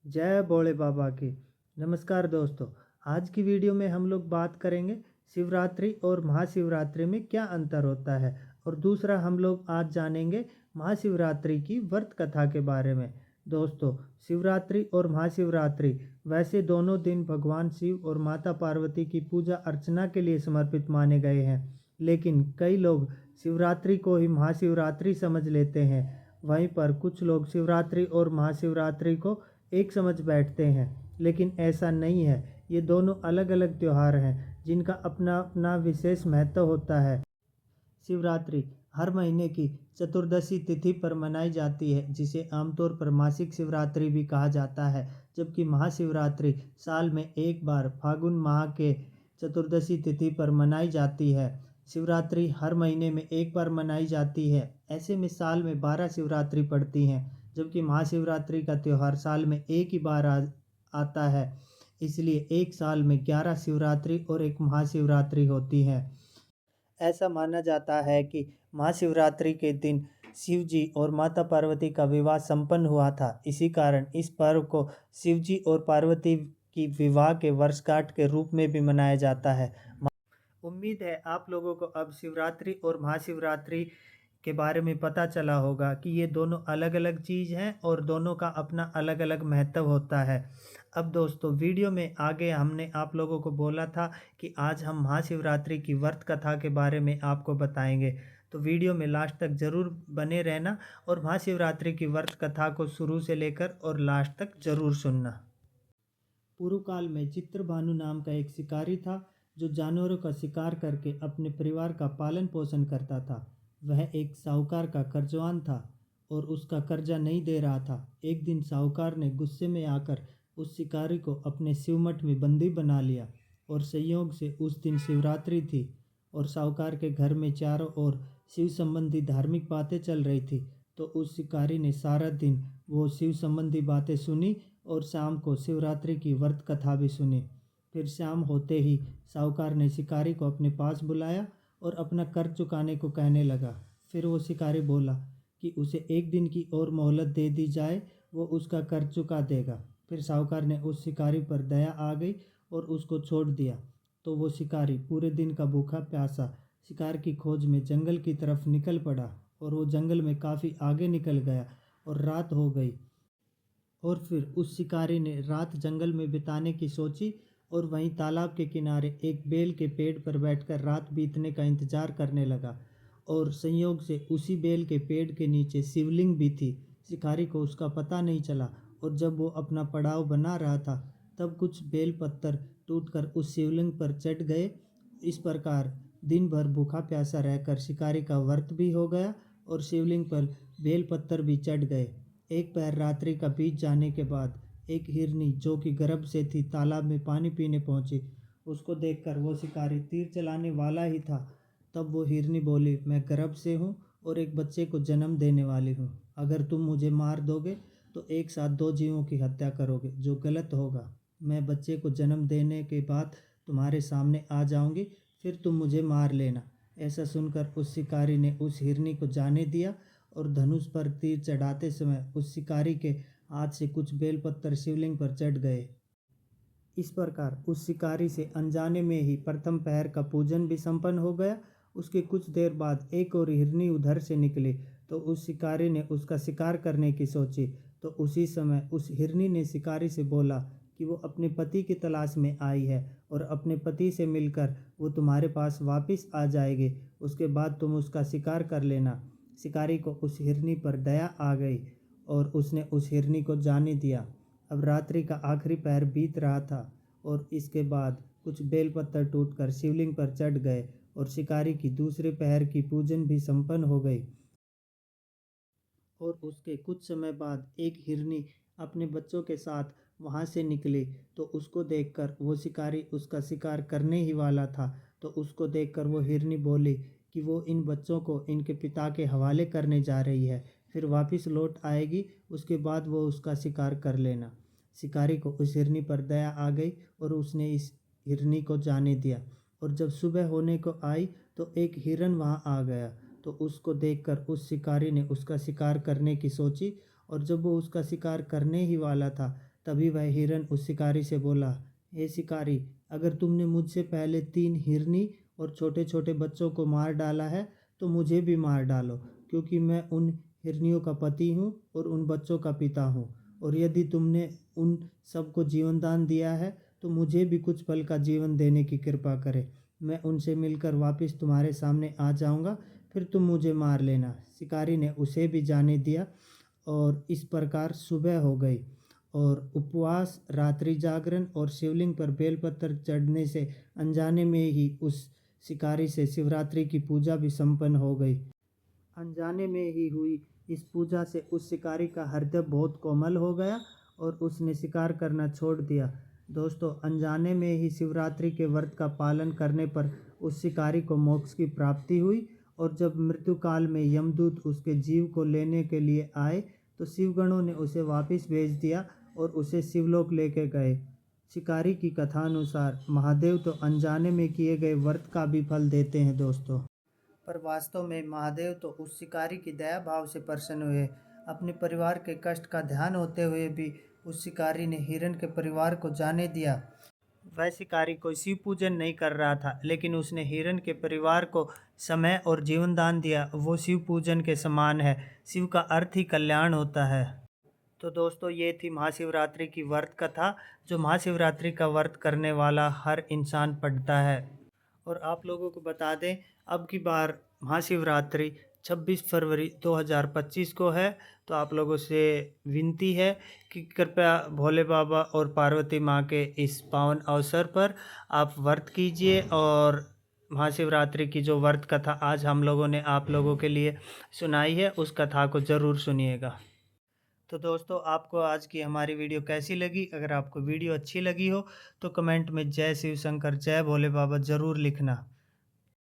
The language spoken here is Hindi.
जय भोले बाबा की। नमस्कार दोस्तों। आज की वीडियो में हम लोग बात करेंगे शिवरात्रि और महाशिवरात्रि में क्या अंतर होता है, और दूसरा हम लोग आज जानेंगे महाशिवरात्रि की व्रत कथा के बारे में। दोस्तों, शिवरात्रि और महाशिवरात्रि वैसे दोनों दिन भगवान शिव और माता पार्वती की पूजा अर्चना के लिए समर्पित माने गए हैं, लेकिन कई लोग शिवरात्रि को ही महाशिवरात्रि समझ लेते हैं। वहीं पर कुछ लोग शिवरात्रि और महाशिवरात्रि को एक समझ बैठते हैं, लेकिन ऐसा नहीं है। ये दोनों अलग अलग त्यौहार हैं जिनका अपना अपना विशेष महत्व होता है। शिवरात्रि हर महीने की चतुर्दशी तिथि पर मनाई जाती है, जिसे आमतौर पर मासिक शिवरात्रि भी कहा जाता है, जबकि महाशिवरात्रि साल में एक बार फागुन माह के चतुर्दशी तिथि पर मनाई जाती है। शिवरात्रि हर महीने में एक बार मनाई जाती है। ऐसे में साल में 12 शिवरात्रि पड़ती हैं, जबकि महाशिवरात्रि का त्यौहार साल में एक ही बार आता है। इसलिए एक साल में 11 शिवरात्रि और एक महाशिवरात्रि होती है। ऐसा माना जाता है कि महाशिवरात्रि के दिन शिव जी और माता पार्वती का विवाह संपन्न हुआ था। इसी कारण इस पर्व को शिव जी और पार्वती की विवाह के वर्षगांठ के रूप में भी मनाया जाता है। उम्मीद है आप लोगों को अब शिवरात्रि और महाशिवरात्रि के बारे में पता चला होगा कि ये दोनों अलग अलग चीज़ हैं और दोनों का अपना अलग अलग महत्व होता है। अब दोस्तों, वीडियो में आगे हमने आप लोगों को बोला था कि आज हम महाशिवरात्रि की व्रत कथा के बारे में आपको बताएंगे, तो वीडियो में लास्ट तक ज़रूर बने रहना और महाशिवरात्रि की व्रत कथा को शुरू से लेकर और लास्ट तक ज़रूर सुनना। पूर्व काल में चित्रभानु नाम का एक शिकारी था, जो जानवरों का शिकार करके अपने परिवार का पालन पोषण करता था। वह एक साहूकार का कर्जवान था और उसका कर्जा नहीं दे रहा था। एक दिन साहूकार ने गुस्से में आकर उस शिकारी को अपने शिवमठ में बंदी बना लिया, और संयोग से उस दिन शिवरात्रि थी और साहूकार के घर में चारों ओर शिव संबंधी धार्मिक बातें चल रही थी। तो उस शिकारी ने सारा दिन वो शिव संबंधी बातें सुनी और शाम को शिवरात्रि की व्रत कथा भी सुनी। फिर शाम होते ही साहूकार ने शिकारी को अपने पास बुलाया और अपना कर्ज चुकाने को कहने लगा। फिर वो शिकारी बोला कि उसे एक दिन की और मोहलत दे दी जाए, वो उसका कर्ज चुका देगा। फिर साहूकार ने उस शिकारी पर दया आ गई और उसको छोड़ दिया। तो वो शिकारी पूरे दिन का भूखा प्यासा शिकार की खोज में जंगल की तरफ निकल पड़ा, और वो जंगल में काफ़ी आगे निकल गया और रात हो गई। और फिर उस शिकारी ने रात जंगल में बिताने की सोची और वहीं तालाब के किनारे एक बेल के पेड़ पर बैठकर रात बीतने का इंतजार करने लगा। और संयोग से उसी बेल के पेड़ के नीचे शिवलिंग भी थी। शिकारी को उसका पता नहीं चला, और जब वो अपना पड़ाव बना रहा था तब कुछ बेल पत्थर टूटकर उस शिवलिंग पर चढ़ गए। इस प्रकार दिन भर भूखा प्यासा रहकर शिकारी का व्रत भी हो गया और शिवलिंग पर बेल पत्थर भी चढ़ गए। एक पहर रात्रि का बीत जाने के बाद एक हिरनी, जो कि गर्भ से थी, तालाब में पानी पीने पहुंची। उसको देखकर वो शिकारी तीर चलाने वाला ही था। तब वो हिरनी बोली, मैं गर्भ से हूँ और एक बच्चे को जन्म देने वाली हूँ। अगर तुम मुझे मार दोगे तो एक साथ दो जीवों की हत्या करोगे, जो गलत होगा। मैं बच्चे को जन्म देने के बाद तुम्हारे सामने आ जाऊंगी, फिर तुम मुझे मार लेना। ऐसा सुनकर उस शिकारी ने उस हिरनी को जाने दिया, और धनुष पर तीर चढ़ाते समय उस शिकारी के हाथ से कुछ बेलपत्तर शिवलिंग पर चढ़ गए। इस प्रकार उस शिकारी से अनजाने में ही प्रथम पहर का पूजन भी संपन्न हो गया। उसके कुछ देर बाद एक और हिरनी उधर से निकली, तो उस शिकारी ने उसका शिकार करने की सोची। तो उसी समय उस हिरनी ने शिकारी से बोला कि वो अपने पति की तलाश में आई है और अपने पति से मिलकर वो तुम्हारे पास वापस आ जाएगी। उसके बाद तुम उसका शिकार कर लेना। शिकारी को उस हिरनी पर दया आ गई और उसने उस हिरनी को जाने दिया। अब रात्रि का आखिरी पहर बीत रहा था, और इसके बाद कुछ बेलपत्तर टूटकर शिवलिंग पर चढ़ गए और शिकारी की दूसरे पहर की पूजन भी संपन्न हो गई। और उसके कुछ समय बाद एक हिरनी अपने बच्चों के साथ वहां से निकली। तो उसको देखकर वो शिकारी उसका शिकार करने ही वाला था। तो उसको देखकर वो हिरनी बोली कि वो इन बच्चों को इनके पिता के हवाले करने जा रही है, फिर वापस लौट आएगी, उसके बाद वो उसका शिकार कर लेना। शिकारी को उस हिरनी पर दया आ गई और उसने इस हिरनी को जाने दिया। और जब सुबह होने को आई तो एक हिरन वहाँ आ गया। तो उसको देखकर उस शिकारी ने उसका शिकार करने की सोची, और जब वो उसका शिकार करने ही वाला था तभी वह हिरन उस शिकारी से बोला, हे शिकारी, अगर तुमने मुझसे पहले 3 हिरनी और छोटे छोटे बच्चों को मार डाला है तो मुझे भी मार डालो, क्योंकि मैं उन हिरनियों का पति हूँ और उन बच्चों का पिता हूँ। और यदि तुमने उन सबको जीवन दान दिया है तो मुझे भी कुछ पल का जीवन देने की कृपा करे। मैं उनसे मिलकर वापस तुम्हारे सामने आ जाऊंगा, फिर तुम मुझे मार लेना। शिकारी ने उसे भी जाने दिया और इस प्रकार सुबह हो गई और उपवास, रात्रि जागरण और शिवलिंग पर बेलपत्र चढ़ने से अनजाने में ही उस शिकारी से शिवरात्रि की पूजा भी संपन्न हो गई। अनजाने में ही हुई इस पूजा से उस शिकारी का हृदय बहुत कोमल हो गया और उसने शिकार करना छोड़ दिया। दोस्तों, अनजाने में ही शिवरात्रि के व्रत का पालन करने पर उस शिकारी को मोक्ष की प्राप्ति हुई और जब मृत्यु काल में यमदूत उसके जीव को लेने के लिए आए तो शिवगणों ने उसे वापस भेज दिया और उसे शिवलोक लेके गए। शिकारी की कथा अनुसार महादेव तो अनजाने में किए गए व्रत का भी फल देते हैं दोस्तों, पर वास्तव में महादेव तो उस शिकारी की दया भाव से प्रसन्न हुए। अपने परिवार के कष्ट का ध्यान होते हुए भी उस शिकारी ने हिरण के परिवार को जाने दिया। वह शिकारी कोई शिव पूजन नहीं कर रहा था, लेकिन उसने हिरण के परिवार को समय और जीवन दान दिया। वो शिव पूजन के समान है। शिव का अर्थ ही कल्याण होता है। तो दोस्तों, ये थी महाशिवरात्रि की व्रत कथा, जो महाशिवरात्रि का व्रत करने वाला हर इंसान पढ़ता है। और आप लोगों को बता दें, अब की बार महाशिवरात्रि 26 फरवरी 2025 को है। तो आप लोगों से विनती है कि कृपया भोले बाबा और पार्वती माँ के इस पावन अवसर पर आप व्रत कीजिए और महाशिवरात्रि की जो व्रत कथा आज हम लोगों ने आप लोगों के लिए सुनाई है, उस कथा को ज़रूर सुनिएगा। तो दोस्तों, आपको आज की हमारी वीडियो कैसी लगी? अगर आपको वीडियो अच्छी लगी हो तो कमेंट में जय शिव शंकर, जय भोले बाबा ज़रूर लिखना।